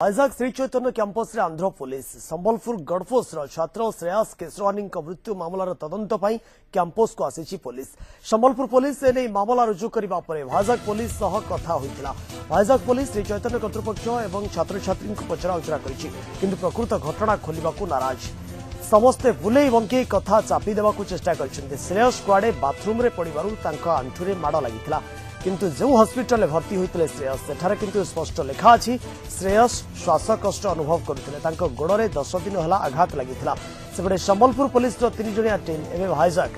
Vizag Shri Chaitanya campus Andhra police Sambalpur गड़फोर्स छात्र श्रेयस केशवानी मृत्यु मामलार तदंत कैंपस को आसी पुलिस संबलपुर पुलिस एने मामला रुजु करने पर भाइजाग पुलिस सह कथा होइतिला। भाइजाग पुलिस श्री चैतन्य कर्तृपक्ष और छात्र छात्री को पचरा उचरा किंतु प्रकृत घटना खोलने नाराज समस्ते बुले बंके कथा चापी देवा चेष्टा कर श्रेयस कुआडे बाथरूम रे पड़ू आंठुरे माड़ लगी किंतु जो हॉस्पिटल भर्ती होते श्रेयस सेठारे किंतु स्पष्ट लिखा अछि श्रेयस श्वासकष्ट अनुभव करते गोड़े 10 दिन है आघात लगी सेपटे संबलपुर पुलिस 3 जणिया टीम एवं भाइजाग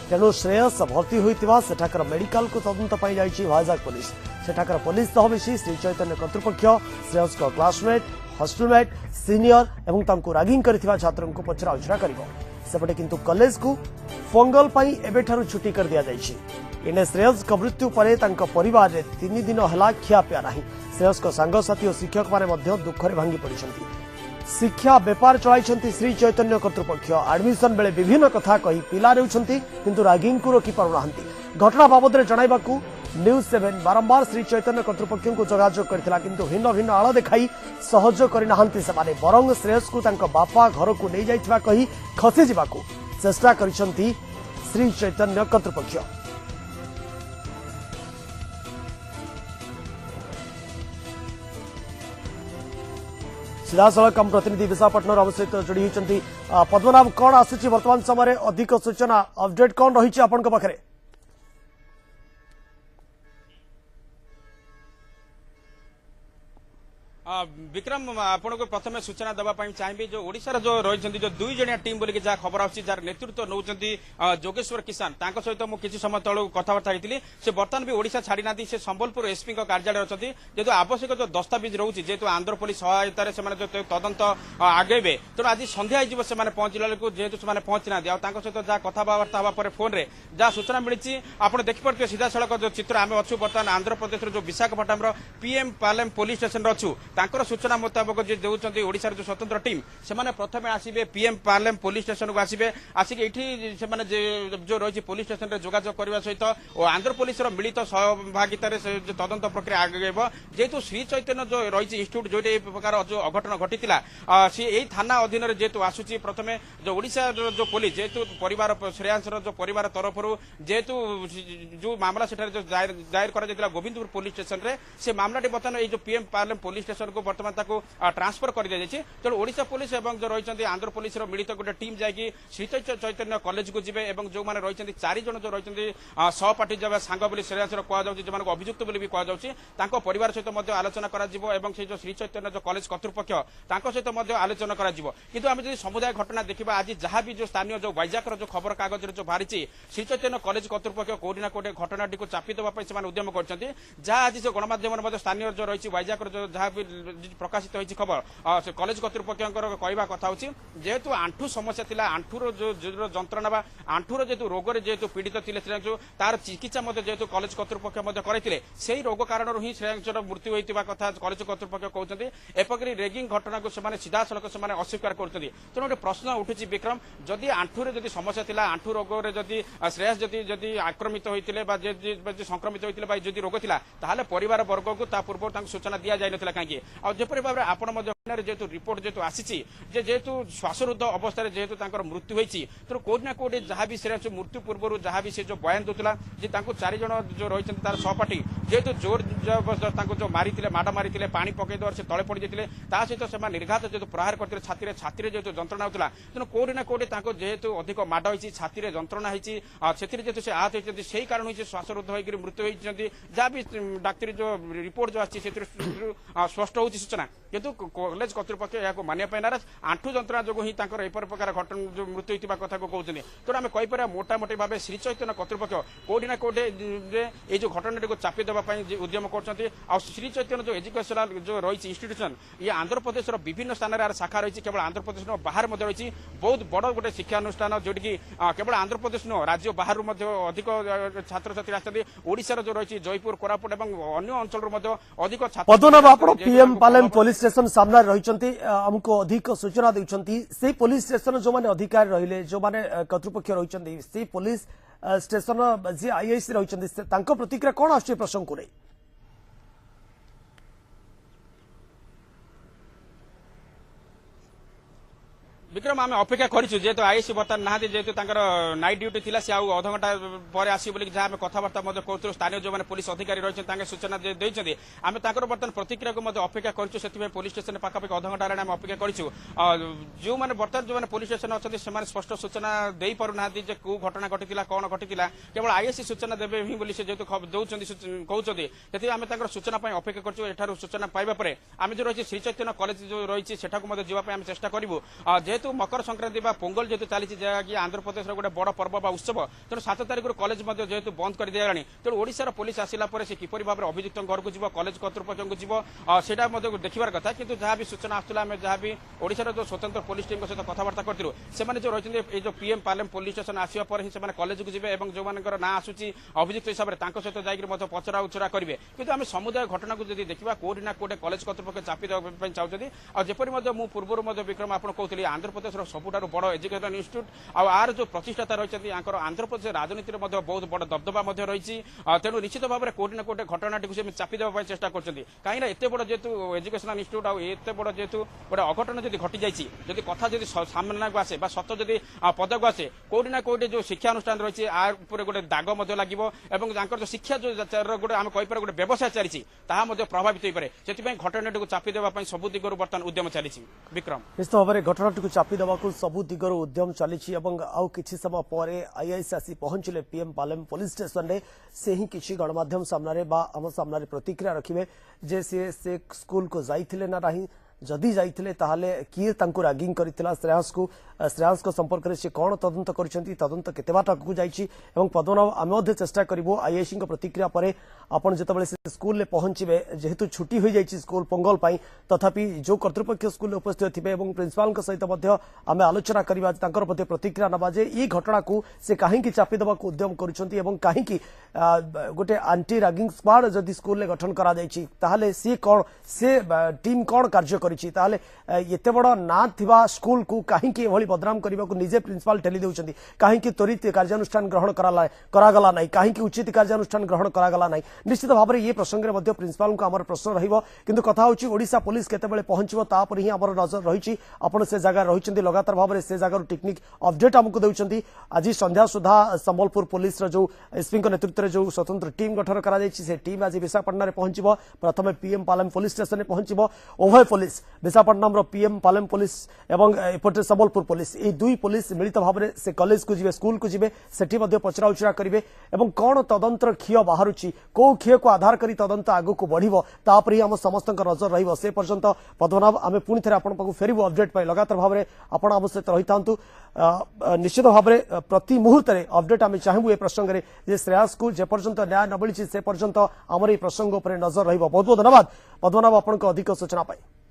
तेणु श्रेयस भर्ती होता सेठाकर मेडिकल को तदंत जाइए भाइजाग पुलिस सेठाकर पुलिस सह मिसी श्री चैतन्य कर्तृपक्ष श्रेयस क्लासमेट हॉस्टलमेट सीनियर एवं रागिंग करथिबा छात्रों को पचरा उचरा करिवो सेपटे किंतु कॉलेज को फंगल पाई एबेठारु छुट्टी कर दिया जाइछि। इने श्रेयस मृत्यु पर परिवार रे 3 दिन है खियापिया नहीं। श्रेयस सांगसाथी और शिक्षक मैंने दुखरे भांगी पड़ी शिक्षा बेपार चलाई श्री चैतन्य कर्तृपक्ष एडमिशन बेले विभिन्न कथा कही पिला रहउछंती किंतु रागिंग को रोकी पारु नाहंती। घटना बाबद रे जणाइबाकू न्यूज 7 बारंबार श्री चैतन्य कर्तृपक्ष को जोगाजोग करथिला किंतु भिन्न भिन्न आड़ देखाई सहयोग करिनाहंती सेमाने बरंग श्रेयस को तांको बापा घर को नहीं जाइथिबा कही खसी जिबाकू चेष्टा करिसंती श्री चैतन्य कर्तृपक्ष। सीधासख कम प्रतिनिधि विशाखापट्टनम आम सहित जोड़ी होती पद्मनाभ कौन आसूची वर्तमान समय अधिक सूचना अपडेट कौन रही आपण पाखे विक्रम आपन को प्रथम सूचना देवाई चाहिए जो ओडिशार जो रही जो 2 जणिया टीम बोलिक जहाँ खबर आसी जार नेतृत्व नौ जोगेश्वर किसान सहित मुझे किसी समय तलू कथबार्ता होती से बर्तमान भी ओडिशा छाड़ी ना से संबलपुर एसपी कार्यालय अच्छा जेहतु आवश्यक जो दस्तावेज रोचे जेहतु आंध्र पुलिस सहायतार से तदंत आगेबे तेणु आज संध्या से पहुंचला जेहतु से पहुंची ना सहित जहाँ कथबार्ता हवा फोन में जहाँ सूचना मिली आप देखिपे सीधा सड़क जो चित्र आम अच्छु बर्तमान आंध्र प्रदेश जो Visakhapatnam PM Palem police station अच्छु सूचना मुताबक जो देउछंती ओडिशार जो स्वतंत्र टीम से प्रथम आसबे पीएम पार्लेम पुलिस स्टेशन को आसबे आसिक ये जो रही पुलिस स्टेशन में जोगाजोग करने सहित और आंध्र पुलिस मिलित सहभागितार तदंत प्रक्रिया आगे जेहेतु श्री चैतन्य जो रही इंस्टिट्यूट जो प्रकार जो अघटन घटी सी यही थाना अधीन जेहेतु आसूची प्रथम जो ओडिशा जो पुलिस जेहेतु परिवार श्रेयांशर जो परिवार तरफ जेहेतु जो मामला से दायर कर गोविंदपुर पुलिस स्टेशन में से मामलाटी बर्तमान जो पीएम पार्लेम पुलिस स्टेशन को बर्तमान ट्रांसफर कर दी जाए तेणु ओडिशा पुलिस और जो रही आंध्र पुलिस मिलित गोटे टीम जाकि श्री चैतन्य कॉलेज को जीवे और जो मैंने रही 4 जन जो रही सहपाठी जब सांग बोली श्रेयांशर कहुच्छी जो अभियुक्त बोली भी कहुच्छी परिवार सहित आलोचना कर जो श्री चैतन्य जो कॉलेज कर्तृपक्ष सहित आलोचना कर आम जो समुदाय घटना देखा आज जहाँ भी जो स्थानीय जो वैजाग जो खबर कागज जो बाहरी श्री चैतन्य कॉलेज कर्तृपक्ष कौटी ना कौटे घटनाटी को चापी देवाई से उद्यम कर जहाँ आज जो गणमाध्यम स्थानीय जो रही वैजाग जो जहाँ भी प्रकाशित होती खबर कॉलेज कर्तृपक्ष कहवा कथा जेहेतु आंठू समस्या थिला आंठूर जो जंत्रणा आंठूर जेहेतु रोग जेहेतु पीड़ित थे तार चिकित्सा जेहेतु कॉलेज कर्तृपक्ष करते से रोग कारण ही श्रेयांशर मृत्यु होता कथा कॉलेज कर्तृपक्ष कहते एपकरी रेगिंग घटना को सीधा सड़क से अस्वीकार करते तेणु गोटे प्रश्न उठुची विक्रम जदि आंठूर जदि समस्या थिला आंठू रोग जदि श्रेयस जदि आक्रमित होते संक्रमित होते जदि रोग थिला ताहले परिवार वर्ग को पूर्व सूचना दि जाए कहीं जपरी भाव में आपण जेहेतु रिपोर्ट जेहेतु आसी जेहेतु श्वासरुद्ध अवस्था जेहेतु मृत्यु होती तेणु कौटी ना कौटे जहाँ भी श्रेयस मृत्यु पूर्व जहाँ भी से जो बयान दूसरा 4 जन जो रही तार सहपाठी जेहेतु जोर जो मारी माड़ मारी पा पकईदेव से तले पड़ जाते सहित से निर्घात जेहेतु प्रहार करते छाती जेहेतु जंत्रणा होता तेणु कौटी ना कौटे जेहेतु अधिक माड़ होती छाती जंत्रणा होती जेहेतु से आहत होती से कारण होती श्वासरुद्ध होकर मृत्यु होती जहाँ भी डाक्तरी जो रिपोर्ट जो आसी स्पष्ट होती सूचना किंतु कॉलेज कर्तृपक्ष यहाँ मानिया नाराज आंठू जंत्रणा जो ही प्रकार घटना जो मृत्यु होता कथा को कहते तेणु आम कहीपर मोटामोटी भाव श्री चैतन्य कर्तृपक्ष कौटी ना कौटे ये जो घटना को चापी देवाई उद्यम कर श्री चैतन्य जो एजुकेशनल जो रही इंस्टीट्यूशन ये आंध्र प्रदेश विभिन्न स्थान में शाखा रही केवल आंध्र प्रदेश बाहर रही बहुत बड़ गोटे शिक्षा अनुष्ठान जोटि केवल आंध्र प्रदेश नुह राज्य बाहर अधिक छात्र छात्री आसते ओडिशार जो रही जयपुर कोरापुट और अन्य अंचल अधिक छात्र पीएम पालेम पुलिस स्टेशन सामना रही आमको अधिक सूचना देउछंती से पुलिस स्टेशन जो माने अधिकारी रहिले जो माने कर्तृपक्ष रही से पुलिस स्टेशन जी आईआईसी रही प्रतिक्रिया कौन आसुची प्रसंग को नहीं विक्रम आम अपेक्षा करूँ जेहेतु आईएससी बर्तमान ना जेहेतु नाइट ड्यूटी थी सी अध घंटा पर आसो जहाँ आम कथबार्ता करूँ स्थानीय जो मैंने पुलिस अधिकारी रही सूचना देते आम बर्तमान प्रतिक्रिया को अपेक्षा करूँ से पुलिस स्टेशन पाखापाखि अध घंटा आम अपेक्षा करूँ जो मैंने बर्तमान जो मैंने पुलिस स्टेशन अच्छे से स्पष्ट सूचना दे पारना कौ घटना घटी कौन घटी केवल आईएससी सूचना देवे ही बोली जेहेतु कहते से आम सूचना अपेक्षा करूँ सूचना पाइबा पर आम जो रही श्री चैतन्य कॉलेज जो रही है जावाई चेष्टा करूँ जेहेतु मकर संक्रांति पोंगल जेहेतु चली जहाँकि आंध्र प्रदेश गोटे बड़ पर्व उत्सव तेणु 7 तारिख कॉलेज जेहेतु बंद कर दिया तेणु ओडिशार पुलिस आसिला से किपरि भाव में अभियुक्त घर को जीव कॉलेज कर्तृपक्ष को जीव सेटा देखिबार कथा किंतु जहाँ भी सूचना आसला आम जहाँ भी ओडिशार जो स्वतंत्र पुलिस टीम सहित कथबार्ता करूँ से जो रही जो पीएम पालेम पुलिस स्टेशन आसवा पर ही कॉलेज को जीवे जो ना आसूची अभियुक्त हिसाब से सहित जाकर पचरा उचरा करेंगे किंतु आम समुदाय घटना को जब देखा कोटी ना कोटे कॉलेज कर्तृपक्ष चापी देवाई चाहते जपरी पूर्व विक्रम आप कहते आंध्र प्रदेश सबुठार बड़ एजुकेशन इंस्टीट्यूट आर जो प्रतिष्ठाता रही आंध्र प्रदेश राजनीति में बहुत बड़ दबदबा रही तेणु निश्चित भाव में कोटी ना कोटे घटनाटी को चापी देवाई चेष्टा करते कहीं एत बड़ जेहतु एजुकेशन इंस्टीट्यूट आत बड़ जेहतु गोटे अघटन जब घटी जाए कथा जब सामना को आसे सत जब पदक आसे कोटी ना कोटी जो शिक्षा अनुष्ठान रही है गोटे दाग जो जो शिक्षा जो गोटे आम कहीपर गोटे व्यवसाय चली प्रभावित हो पाए से घटनाटी को चापी देवाई सबू दिगरू बर्तमान उद्यम चली विक्रम निश्चित भाव में घटनाटी चापी देवा सबू दिगरू उद्यम चली आउ किछि समय पर आईआईसी आसी पहुंचले पीएम पालेम पुलिस स्टेशन रे से ही किछि गणमाध्यम सामने आम सामने प्रतिक्रिया रखिबे जे से स्कूल को जाइथिले ना नहीं जदि जाइथिले ताहाले किए तांको रैगिंग करितला श्रेयांस को संपर्क में से कौन तदंत करिसेंती तदंत केते बाट आगु जाइछि एवं पद्मनाभ आमे मध्ये चेष्टा करिवो आईआईसी को प्रतिक्रिया परे आपण जेतेबेले से स्कूल ले पहुंचबे जेहेतु छुट्टी हो जाइछि स्कूल पोंगल पाई तथापि जो कर्तृपक्ष स्कूल में उपस्थित थिबे एवं प्रिंसिपाल सहित मध्ये आमे आलोचना करिबा तांकर मध्ये प्रतिक्रिया नबा जे ई घटना को से काहेकि चापी देबा को उद्यम करिसेंती एवं काहेकि गोटे एंटी रैगिंग स्क्वाड जदि स्कूल ले गठन करा जाइछि ताहाले से कोन से टीम कोन कार्य करिछि ताहाले एते बड़ ना थिबा स्कूल को काहेकि एभली बदनाम करबा को निजे प्रिंसिपाल ठेली देउछंती काहेकि त्वरित कार्यानुष्ठान ग्रहण करागला नाही काहेकि उचित कार्यानुष्ठान ग्रहण करागला नाही निश्चित भाव में ये प्रसंग में मध्य प्रिंसिपाल को आमर प्रश्न रहिबो किंतु कथा होची ओडिशा पुलिस केतेबेले पहुंचबो तापर ही आमर नजर रहिछि आपण से जगह रहिछंती लगातार भाव में से जगह टेक्निक अपडेट हमको देउछंती आज संध्या सुधा संबलपुर पुलिस रो जो एसपी को नेतृत्व में जो स्वतंत्र टीम गठन करा जायछि से टीम आज विशाखापट्टनम रे पहुंचबो प्रथमे पीएम पालेम पुलिस स्टेशन रे पहुंचबो उभय पुलिस विशाखापट्टनम रो पीएम पालेम पुलिस एवं एपटे संबलपुर पुलिस ए दुई पुलिस मिलित भाव में से कॉलेज को जीवे स्कूल को जीवे सेठी मध्ये पचरा उचरा करिवे एवं कोन तदंतर खिय बाहरुची को खिय को आधार करी तदंत आगु को बढ़िबो तापर ही हम समस्त नजर रहिबो से पर्यंत पद्मनाभ आमे पुणी थे आपण पाखु फेरिबो अपडेट पाई लगातार भाव में आपण आम सहित रही थांतु निश्चित भाव में प्रति मुहूर्त अपडेट आमे चाहबु ए प्रसंग रे जे श्रेयास को जे पर्यंत न्याय न मिली से पर्यंत हमर ए प्रसंग उपर नजर रहिबो बहुत बहुत धन्यवाद पद्मनाभ आपण को अधिक सूचना पाई।